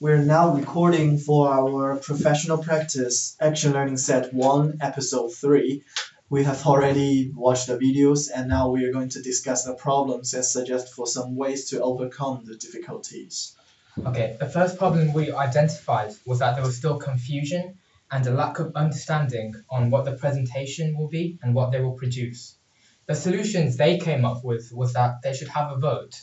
We're now recording for our professional practice Action Learning Set 1, Episode 3. We have already watched the videos and now we are going to discuss the problems and suggest for some ways to overcome the difficulties. Okay, the first problem we identified was that there was still confusion and a lack of understanding on what the presentation will be and what they will produce. The solutions they came up with was that they should have a vote.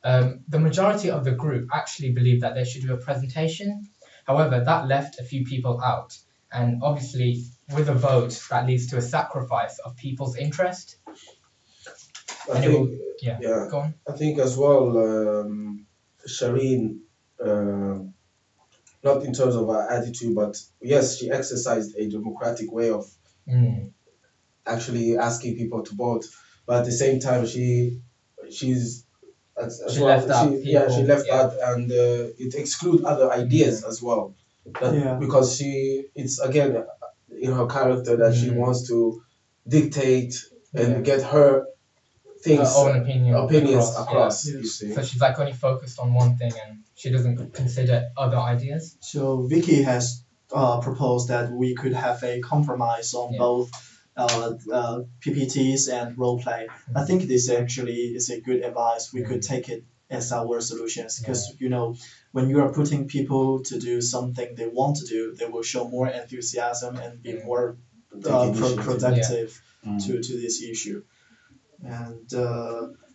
The majority of the group actually believed that they should do a presentation. However, that left a few people out. And obviously, with a vote, that leads to a sacrifice of people's interest. I think, Go on. I think as well, Shireen, not in terms of her attitude, but yes, she exercised a democratic way of actually asking people to vote. But at the same time, she left out, and it excludes other ideas as well. Because it's again in her character that she wants to dictate and get her things, her own opinions across. You see. So she's like only focused on one thing and she doesn't consider other ideas. So Vicky has proposed that we could have a compromise on both PPTs and role play. I think this actually is a good advice. We could take it as our solutions because when you are putting people to do something they want to do, they will show more enthusiasm and be more productive to this issue, and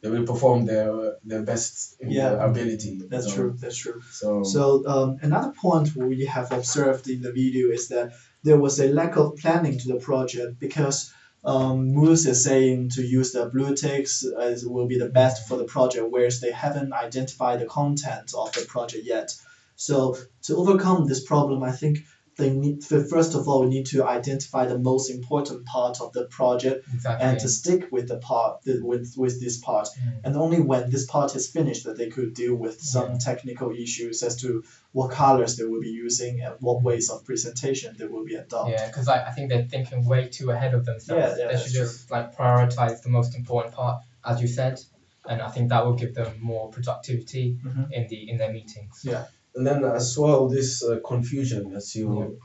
they will perform their best in their ability. That's true. So another point we have observed in the video is that there was a lack of planning to the project because Moose is saying to use the blue ticks as will be the best for the project, whereas they haven't identified the content of the project yet. So to overcome this problem, I think they need first of all need to identify the most important part of the project and to stick with the part with this part. And only when this part is finished that they could deal with some technical issues as to what colors they will be using and what ways of presentation they will be adopted. Yeah, because I think they're thinking way too ahead of themselves. They should just prioritize the most important part, as you said, and I think that will give them more productivity in their meetings. Yeah. And then as well, this confusion, as you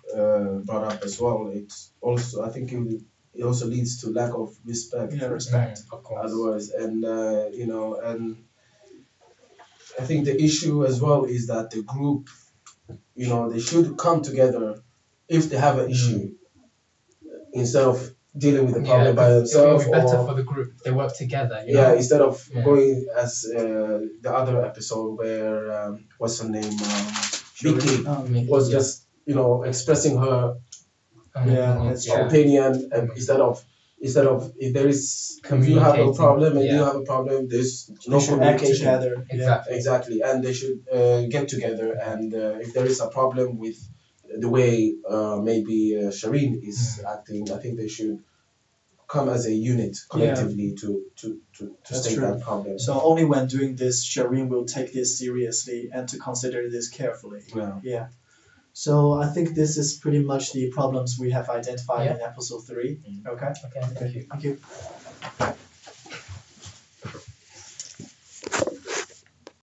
brought up as well, it's also, I think it also leads to lack of respect. Yeah, respect, of course. Otherwise, and and I think the issue as well is that the group, they should come together if they have an issue instead of dealing with the problem by themselves. It would be better for the group if they work together. Instead of going as the other episode where what's her name, Vicky was just expressing her opinion instead of if there is you have a problem and you have a problem, there's no communication. Exactly, and they should get together and if there is a problem with the way maybe Shireen is acting, I think they should come as a unit collectively to state that problem. So only when doing this, Shireen will take this seriously and to consider this carefully. Yeah. So I think this is pretty much the problems we have identified in episode 3. Okay. Thank you. Thank you.